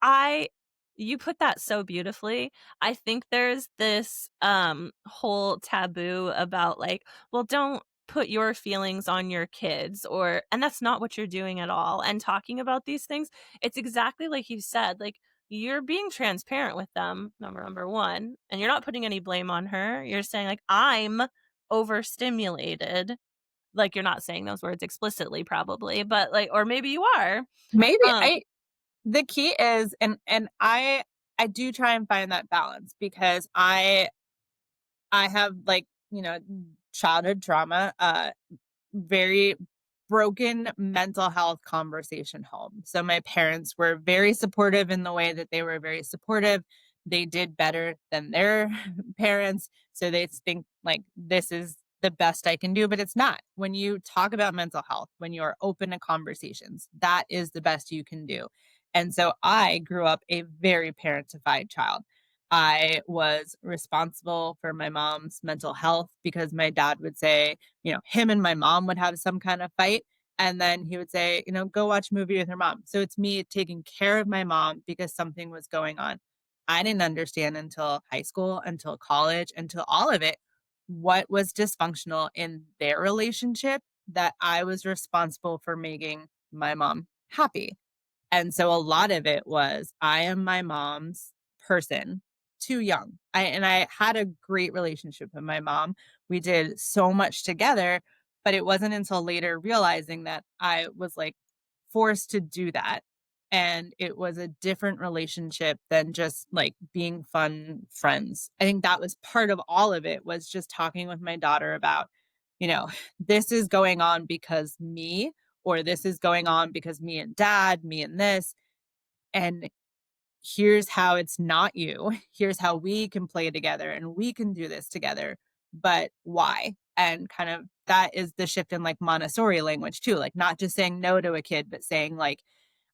I You put that so beautifully. I think there's this, whole taboo about, like, well, don't put your feelings on your kids and that's not what you're doing at all, and talking about these things, it's exactly like you said, like, you're being transparent with them, number 1, and you're not putting any blame on her. You're saying, like, "I'm overstimulated." Like, you're not saying those words explicitly probably, but, like, or maybe you are. Maybe Um I The key is, and I do try and find that balance because I have, like, childhood trauma, very broken mental health conversation home. So my parents were very supportive in the way that they were very supportive. They did better than their parents. So they think like this is the best I can do, but it's not. When you talk about mental health, when you're open to conversations, that is the best you can do. And so I grew up a very parentified child. I was responsible for my mom's mental health because my dad would say, him and my mom would have some kind of fight. And then he would say, go watch a movie with your mom. So it's me taking care of my mom because something was going on. I didn't understand until high school, until college, until all of it, what was dysfunctional in their relationship that I was responsible for making my mom happy. And so a lot of it was, I am my mom's person, too young. I had a great relationship with my mom. We did so much together, but it wasn't until later realizing that I was like forced to do that and it was a different relationship than just like being fun friends. I think that was part of all of it, was just talking with my daughter about, you know, this is going on because me, or this is going on because me and dad, me and this. And here's how it's not you. Here's how we can play together and we can do this together. But why? And kind of that is the shift in like Montessori language too. Like not just saying no to a kid, but saying like,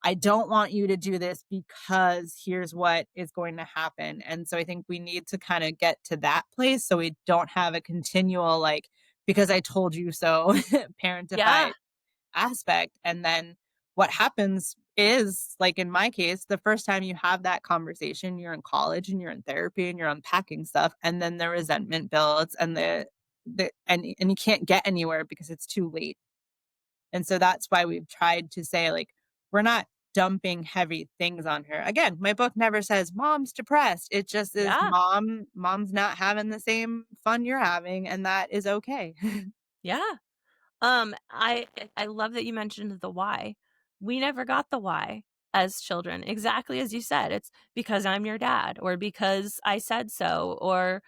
I don't want you to do this because here's what is going to happen. And so I think we need to kind of get to that place so we don't have a continual like, because I told you so Yeah. parentified aspect. And then what happens is, like in my case, the first time you have that conversation, you're in college and you're in therapy and you're unpacking stuff, and then the resentment builds and and you can't get anywhere because it's too late. And so that's why we've tried to say, like, we're not dumping heavy things on her. Again, my book never says mom's depressed. It just is Yeah. mom's not having the same fun you're having, and that is okay. Yeah. I love that you mentioned the why. We never got the why as children. Exactly as you said. It's because I'm your dad, or because I said so, or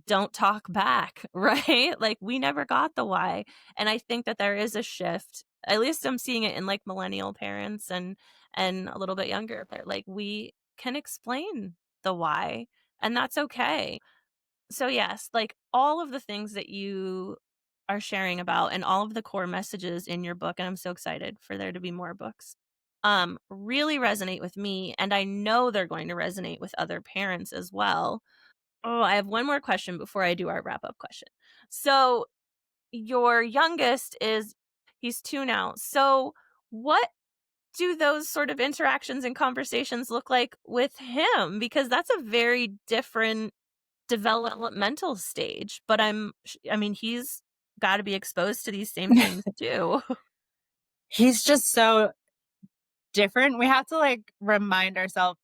don't talk back, right? Like we never got the why. And I think that there is a shift. At least I'm seeing it in like millennial parents and a little bit younger. But like we can explain the why, and that's okay. So yes, like all of the things that you are sharing about and all of the core messages in your book, and I'm so excited for there to be more books, really resonate with me, and I know they're going to resonate with other parents as well. Oh, I have one more question before I do our wrap up question. So your youngest is he's 2 now. So what do those sort of interactions and conversations look like with him? Because that's a very different developmental stage, but I mean, he's gotta be exposed to these same things too. He's just so different. We have to like remind ourselves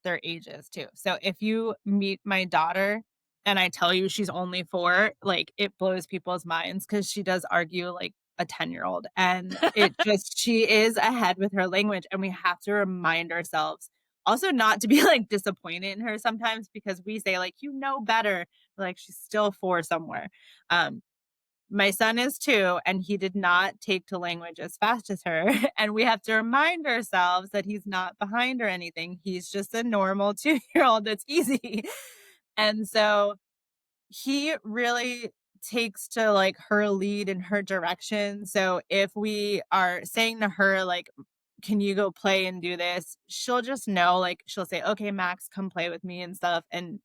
their ages too. So if you meet my daughter and I tell you she's only 4, like it blows people's minds because she does argue like a 10-year-old, and it just she is ahead with her language, and we have to remind ourselves also not to be like disappointed in her sometimes because we say like you know better, like she's still 4 somewhere. Um my son is 2, and he did not take to language as fast as her, and we have to remind ourselves that he's not behind or anything. He's just a normal 2-year-old that's easy. And so he really takes to, like, her lead and her direction. So if we are saying to her, like, "Can you go play and do this?" She'll just know, like, she'll say, "Okay, Max, come play with me," and stuff, and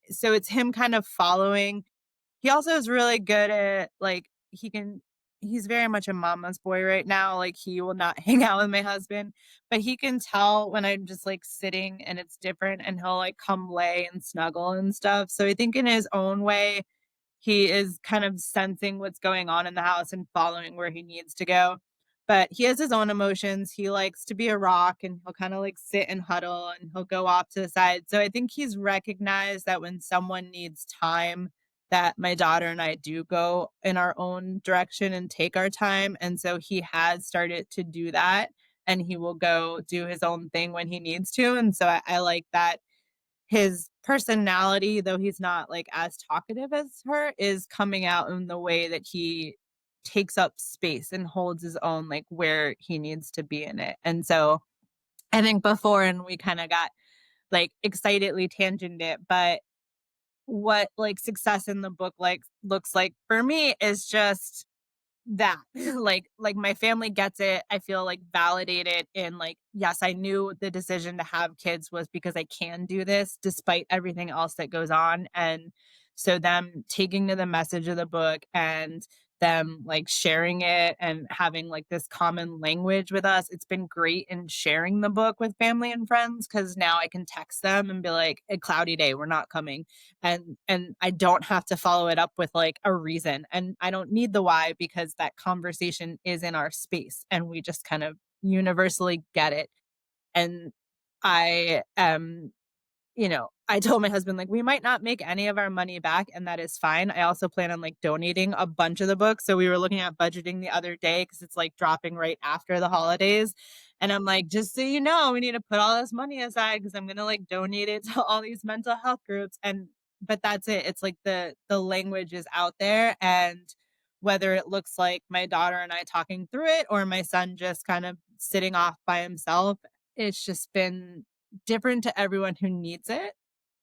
so it's him kind of following. He also is really good at, like, he's very much a mama's boy right now, like, he will not hang out with my husband, but he can tell when I'm just, like, sitting and it's different, and he'll, like, come lay and snuggle and stuff, so I think in his own way, he is kind of sensing what's going on in the house and following where he needs to go. But he has his own emotions. He likes to be a rock and he'll kind of like sit and huddle and he'll go off to the side. So I think he's recognized that when someone needs time, that my daughter and I do go in our own direction and take our time. And so he has started to do that, and he will go do his own thing when he needs to. And so I like that his personality, though he's not, like, as talkative as her, is coming out in the way that he takes up space and holds his own, like, where he needs to be in it, and so, I think before and we kinda got, like, excitedly tangent it, but what, like, success in the book, like, looks like for me is just that like my family gets it. I feel like validated in like, yes, I knew the decision to have kids was because I can do this despite everything else that goes on. And so them taking to the message of the book and them like sharing it and having like this common language with us, it's been great in sharing the book with family and friends because now I can text them and be like, a cloudy day, we're not coming, and I don't have to follow it up with like a reason, and I don't need the why because that conversation is in our space and we just kind of universally get it. And I am, I told my husband, like, "We might not make any of our money back, and that is fine." I also plan on, like, donating a bunch of the books, so we were looking at budgeting the other day because it's, like, dropping right after the holidays, and I'm like, "Just so you know, we need to put all this money aside because 'cause I'm gonna, like, donate it to all these mental health groups," and but that's it. It's like the language is out there, and whether it looks like my daughter and I talking through it or my son just kind of sitting off by himself, it's just been different to everyone who needs it.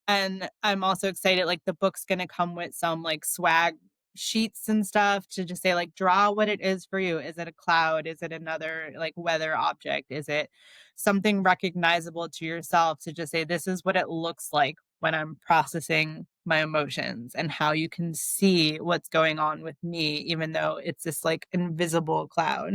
And I'm also excited, like, the book's gonna come with some, like, swag sheets and stuff to just say, like, "Draw what it is for you. Is it a cloud? Is it another, like, weather object? Is it something recognizable to yourself?" To just say, "This is what it looks like when I'm processing my emotions," and how you can see what's going on with me even though it's this, like, invisible cloud.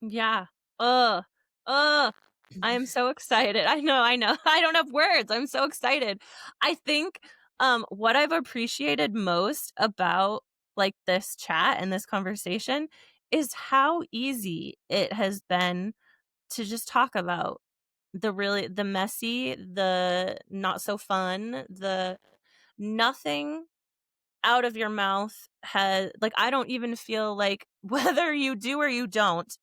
Yeah. Ugh. Ugh. I am so excited. I know, I know. I don't have words. I'm so excited. I think, what I've appreciated most about, like, this chat and this conversation is how easy it has been to just talk about the messy, the not so fun, the nothing out of your mouth has like, I don't even feel like whether you do or you don't,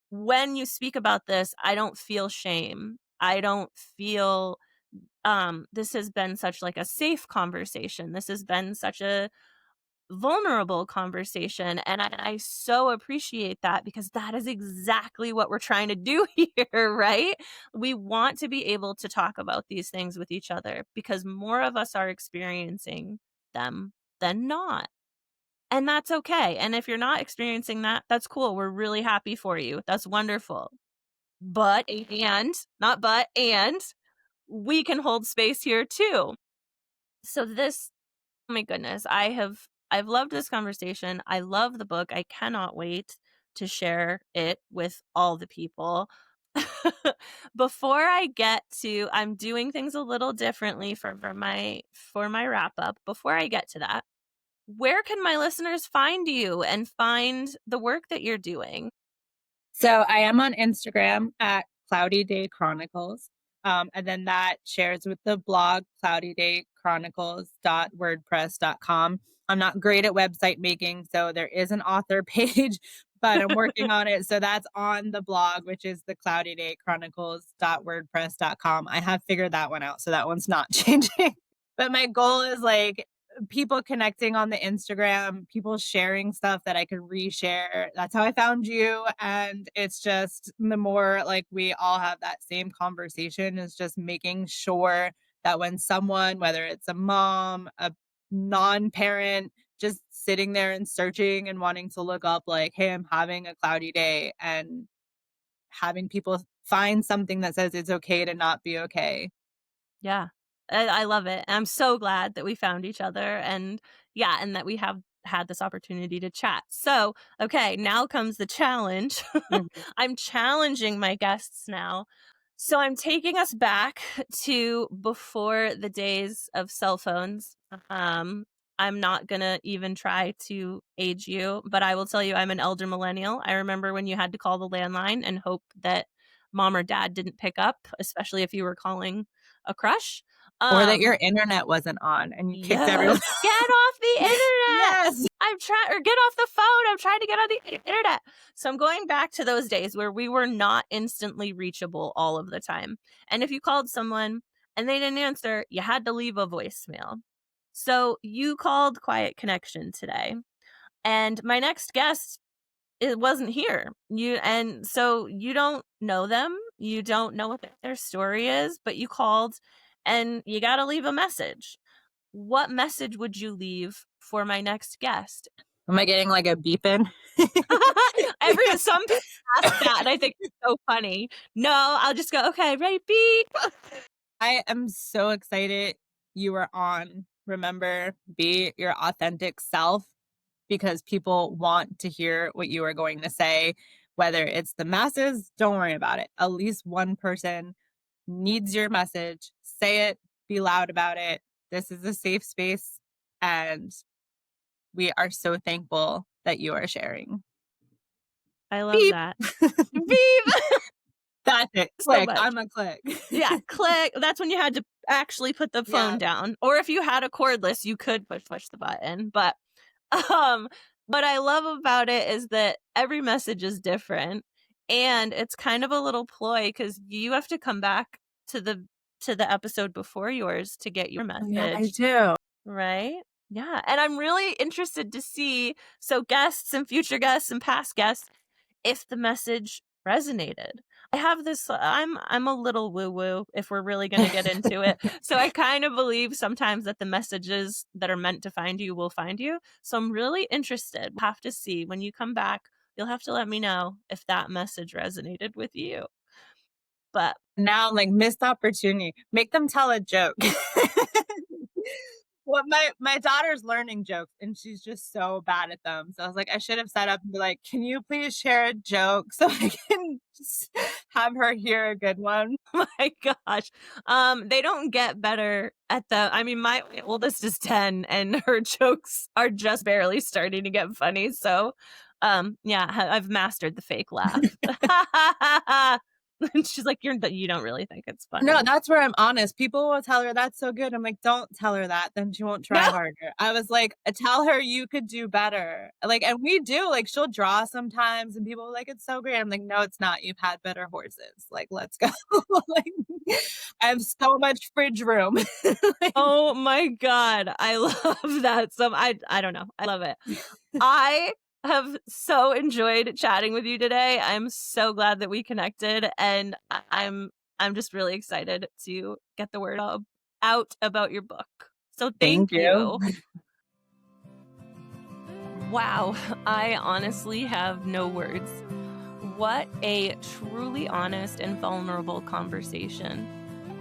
when you speak about this, I don't feel shame. I don't feel this has been such like a safe conversation. This has been such a vulnerable conversation and I so appreciate that because that is exactly what we're trying to do here, right? We want to be able to talk about these things with each other because more of us are experiencing them than not. And that's okay. And if you're not experiencing that, that's cool. We're really happy for you. That's wonderful. But and not but and we can hold space here too. So this oh my goodness, I've loved this conversation. I love the book. I cannot wait to share it with all the people. Before I get to I'm doing things a little differently for my wrap up. Before I get to that, where can my listeners find you and find the work that you're doing? So I am on Instagram at Cloudy Day Chronicles. And then that shares with the blog cloudydaychronicles.wordpress.com. I'm not great at website making, so there is an author page, but I'm working on it. So that's on the blog, which is the cloudydaychronicles.wordpress.com. I have figured that one out, so that one's not changing. But my goal is like people connecting on the Instagram, people sharing stuff that I could reshare. That's how I found you. And it's just the more like we all have that same conversation is just making sure that when someone, whether it's a mom, a non parent, just sitting there and searching and wanting to look up, like, hey, I'm having a cloudy day, and having people find something that says it's okay to not be okay. Yeah. I love it. I'm so glad that we found each other and yeah, and that we have had this opportunity to chat. So, okay, now comes the challenge. Mhm. I'm challenging my guests now. So I'm taking us back to before the days of cell phones. Um, I'm not gonna even try to age you, but I will tell you I'm an elder millennial. I remember when you had to call the landline and hope that mom or dad didn't pick up, especially if you were calling a crush. Or that Um, your internet wasn't on and you kicked everyone. yes, get off the internet. Yes. I'm trying or get off the phone. I'm trying to get on the internet. So I'm going back to those days where we were not instantly reachable all of the time. And if you called someone and they didn't answer, you had to leave a voicemail. So you called Quiet Connection today. And my next guest it wasn't here. You don't know them, you don't know what their story is, but you called and you gotta leave a message. What message would you leave for my next guest? Am I getting like a beeping? Some people ask that, and I think it's so funny. No, I'll just go, "Okay, ready, beep." I am so excited you were on. Remember, be your authentic self because people want to hear what you are going to say. Whether it's the masses, don't worry about it. At least one person needs your message. Say it, be loud about it. This is a safe space, and we are so thankful that you are sharing. I love Beep. that. Beep. That's it. so Click. much. I'm a click. Yeah, click. That's when you had to actually put the phone Yeah. down. Or if you had a cordless, you could push the button. But um what I love about it is that every message is different and it's kind of a little ploy cuz you have to come back to the episode before yours to get your Oh, yeah, I message, do. right? Yeah, and I'm really interested to see so guests and future guests and past guests if the message resonated. I have this I'm a little woo-woo if we're really gonna get into it. So I kind of believe sometimes that the messages that are meant to find you will find you. So I'm really interested. We'll have to see when you come back. You'll have to let me know if that message resonated with you. But Now I'm like, missed opportunity. Make them tell a joke. Well, my daughter's learning jokes and she's just so bad at them. So I was like, I should have set up and be like, "Can you please share a joke so I can just have her hear a good one?" my gosh. They don't get better at the I mean, my oldest is 10 and her jokes are just barely starting to get funny. So, yeah, I've mastered the fake laugh. And she's like, you don't really think it's No, funny. that's where I'm honest. People will tell her that's so good. I'm like, don't tell her that. Then she won't try No. harder. I was like, tell her you could do better. Like, and we do. Like, she'll draw sometimes, and people are like, it's so great. I'm like, no, it's not. You've had better horses. Like, let's go. Like, I have so much fridge room. Like, Oh my god, I love that. So I don't know. I love it. I have so enjoyed chatting with you today. I'm so glad that we connected, and I'm just really excited to get the word out about your book. So thank thank you. you. Wow, I honestly have no words. What a truly honest and vulnerable conversation.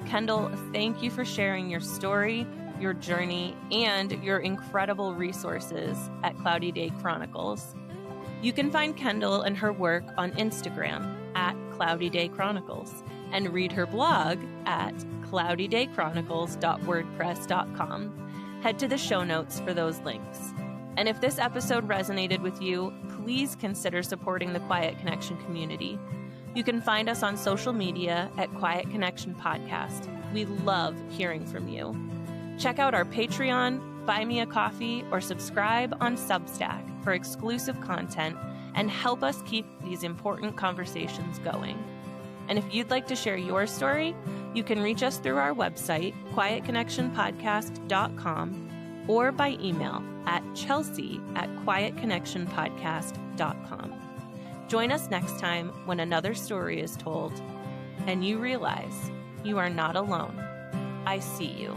Kendall, thank you for sharing your story, your journey, and your incredible resources at Cloudy Day Chronicles. You can find Kendall and her work on Instagram at Cloudy Day Chronicles and read her blog at cloudydaychronicles.wordpress.com. Head to the show notes for those links. And if this episode resonated with you, please consider supporting the Quiet Connection community. You can find us on social media at Quiet Connection Podcast. We love hearing from you. Check out our Patreon, Buy Me a Coffee, or subscribe on Substack for exclusive content and help us keep these important conversations going. And if you'd like to share your story, you can reach us through our website, quietconnectionpodcast.com, or by email at chelsea@quietconnectionpodcast.com. Join us next time when another story is told and you realize you are not alone. I see you.